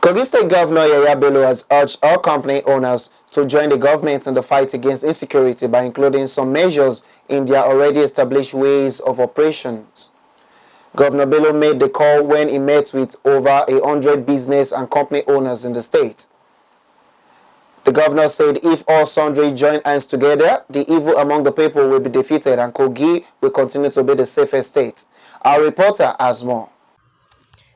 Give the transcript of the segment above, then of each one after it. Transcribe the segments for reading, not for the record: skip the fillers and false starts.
Kogi State Governor YAHAYA Bello has urged all company owners to join the government in the fight against insecurity by including some measures in their already established ways of operations. Governor Bello made the call when he met with over 100 business and company owners in the state. The governor said if all sundry join hands together, the evil among the people will be defeated and Kogi will continue to be the safest state. Our reporter has more.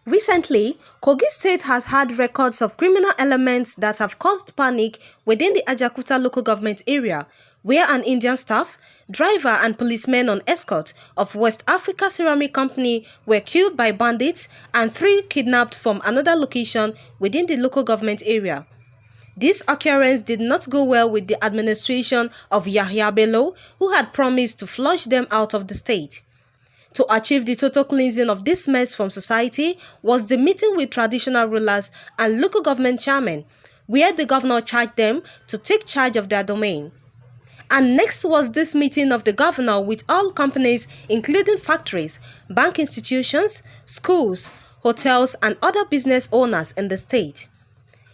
Recently, Kogi State has had records of criminal elements that have caused panic within the Ajakuta local government area, where an Indian staff, driver and policemen on escort of West Africa Ceramic Company were killed by bandits and 3 kidnapped from another location within the local government area. This occurrence did not go well with the administration of YAHAYA Bello, who had promised to flush them out of the state. To achieve the total cleansing of this mess from society was the meeting with traditional rulers and local government chairmen, where the governor charged them to take charge of their domain. And next was this meeting of the governor with all companies including factories, bank institutions, schools, hotels and other business owners in the state.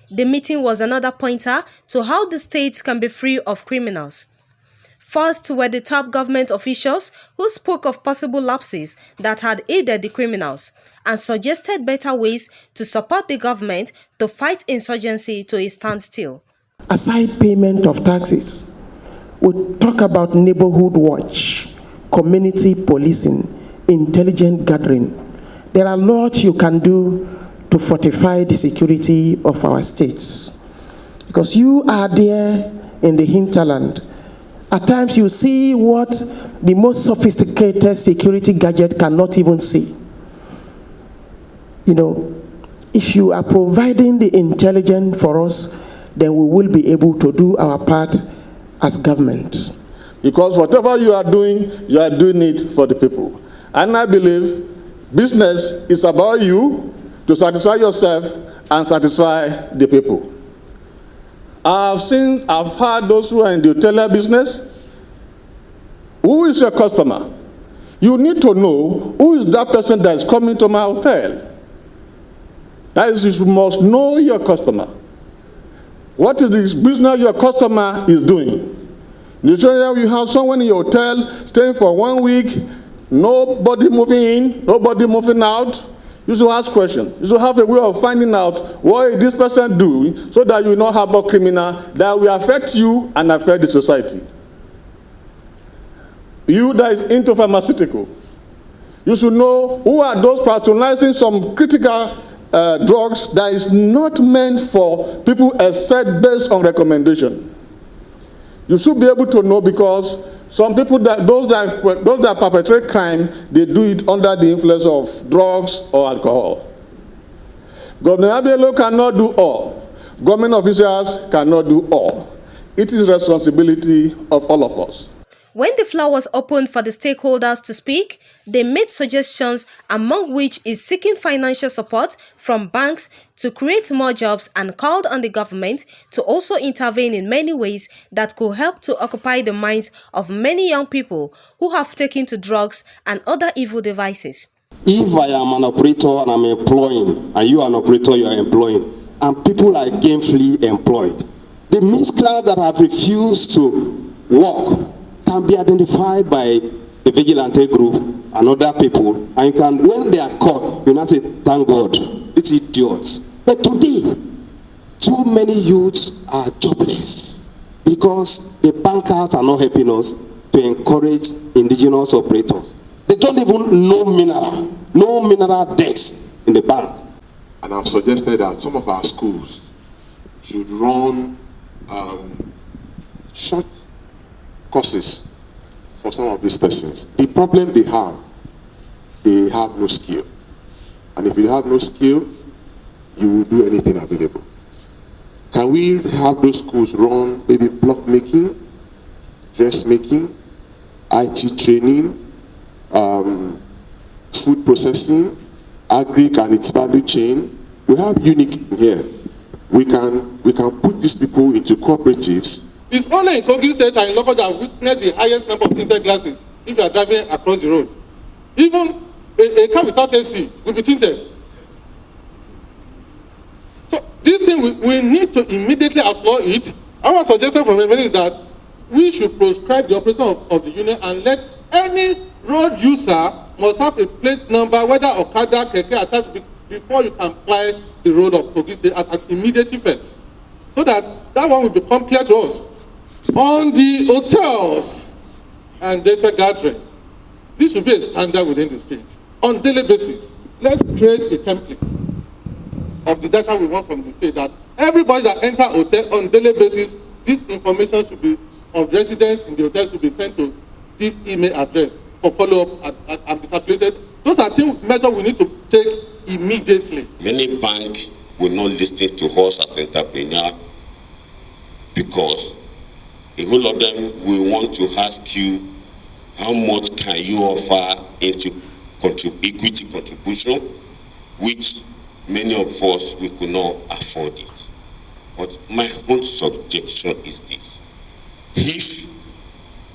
The meeting was another pointer to how the state can be free of criminals. First were the top government officials who spoke of possible lapses that had aided the criminals and suggested better ways to support the government to fight insurgency to a standstill. Aside payment of taxes, we talk about neighborhood watch, community policing, intelligent gathering. There are lots you can do to fortify the security of our states. Because you are there in the hinterland. At times you see what the most sophisticated security gadget cannot even see. You know, if you are providing the intelligence for us, then we will be able to do our part as government. Because whatever you are doing it for the people. And I believe business is about you to satisfy yourself and satisfy the people. I've heard those who are in the hotelier business. Who is your customer? You need to know who is that person that is coming to my hotel. That is, you must know your customer. What is the business your customer is doing? Usually you have someone in your hotel staying for 1 week, nobody moving in, nobody moving out. You should ask questions. You should have a way of finding out what is this person doing so that you will not harbor criminal that will affect you and affect the society. You that is into pharmaceutical, you should know who are those patronizing some critical drugs that is not meant for people except based on recommendation. You should be able to know because some people, those that perpetrate crime, they do it under the influence of drugs or alcohol. Governor Bello cannot do all. Government officials cannot do all. It is responsibility of all of us. When the floor was opened for the stakeholders to speak, they made suggestions, among which is seeking financial support from banks to create more jobs, and called on the government to also intervene in many ways that could help to occupy the minds of many young people who have taken to drugs and other evil devices. If I am an operator and I'm employing, and you are an operator, you are employing, and people are gainfully employed, the miscreants that have refused to work can be identified by the vigilante group and other people, and you can, when they are caught, you not say, thank God, it's idiots. But today, too many youths are jobless because the bankers are not helping us to encourage indigenous operators. They don't even know mineral debts in the bank. And I've suggested that some of our schools should run short courses for some of these persons. The problem they have no skill. And if you have no skill, you will do anything available. Can we have those schools run maybe block making, dressmaking, IT training, food processing, agri and its value chain? We have unique here. We can put these people into cooperatives. It's only in Kogi State and in local that witness the highest number of tinted glasses if you are driving across the road. Even a car without AC will be tinted. So thing we need to immediately outlaw it. Our suggestion from everybody is that we should proscribe the operation of the union and let any road user must have a plate number, whether Okada, Keke, attached, before you can apply the road of Kogi State as an immediate effect. So that one will become clear to us. On the hotels and data gathering, this should be a standard within the state. On daily basis, let's create a template of the data we want from the state, that everybody that enter hotel on daily basis, this information should be of residents in the hotel should be sent to this email address for follow-up and be circulated. Those are measures we need to take immediately. Many banks will not listen to us as entrepreneurs because a whole lot of them will want to ask you how much can you offer into equity contribution, which many of us we could not afford it. But my own suggestion is this: if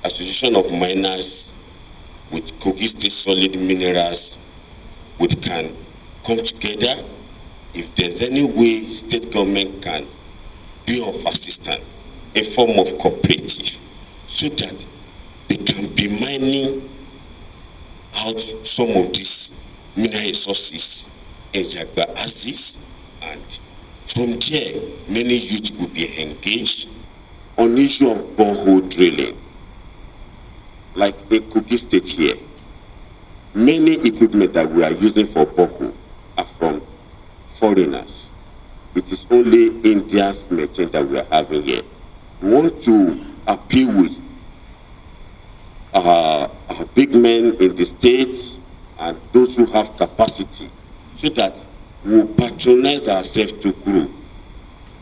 Association of Miners with Kogi State Solid Minerals can come together, if there's any way state government can be of assistance in form of cooperative, so that they can be mining out some of these mineral resources in Jagba Aziz, and from there many youth will be engaged on issue of borehole drilling. Like in Kogi State here, many equipment that we are using for borehole are from foreigners. It is only India's machine that we are having here. We want to appeal with our big men in the states and those who have capacity, so that we will patronize ourselves to grow.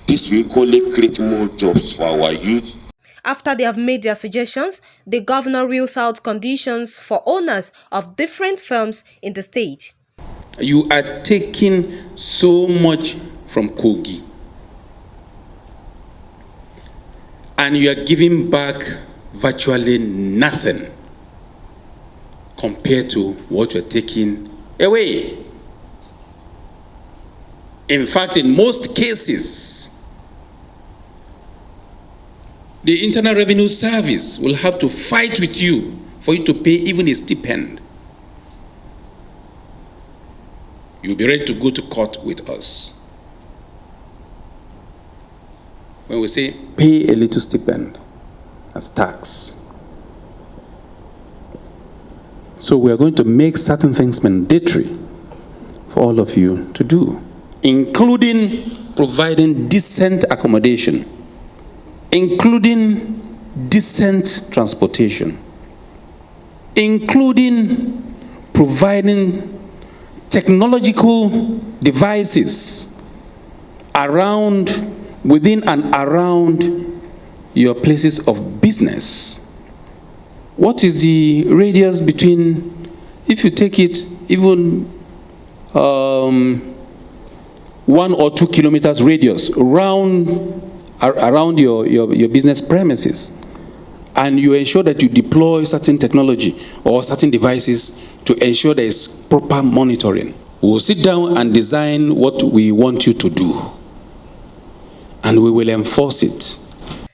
This will equally create more jobs for our youth. After they have made their suggestions, the governor rules out conditions for owners of different firms in the state. You are taking so much from Kogi, and you are giving back virtually nothing compared to what you're taking away. In fact, in most cases, the Internal Revenue Service will have to fight with you for you to pay even a stipend. You'll be ready to go to court with us. When we say pay a little stipend as tax. So we are going to make certain things mandatory for all of you to do, including providing decent accommodation, including decent transportation, including providing technological devices within and around your places of business. What is the radius between, if you take it even 1 or 2 kilometers radius around your business premises, and you ensure that you deploy certain technology or certain devices to ensure there is proper monitoring. We will sit down and design what we want you to do, and we will enforce it.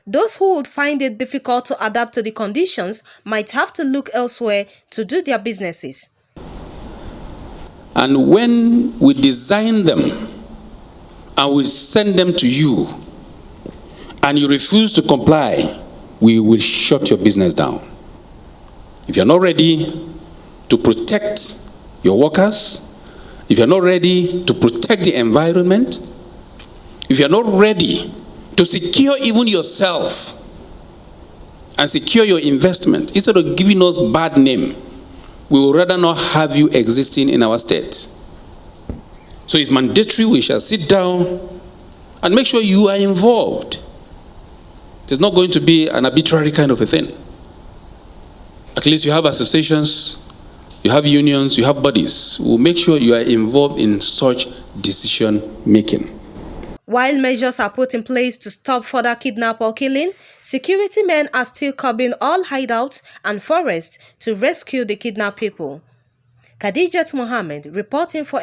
Those who would find it difficult to adapt to the conditions might have to look elsewhere to do their businesses. And when we design them and we send them to you, and you refuse to comply, we will shut your business down. If you're not ready to protect your workers, if you're not ready to protect the environment, if you're not ready to secure even yourself and secure your investment, instead of giving us bad name, we would rather not have you existing in our state. So it's mandatory we shall sit down and make sure you are involved. It is not going to be an arbitrary kind of a thing. At least you have associations, you have unions, you have bodies. We'll make sure you are involved in such decision making. While measures are put in place to stop further kidnap or killing, security men are still cobbing all hideouts and forests to rescue the kidnapped people. Khadijat Mohammed reporting for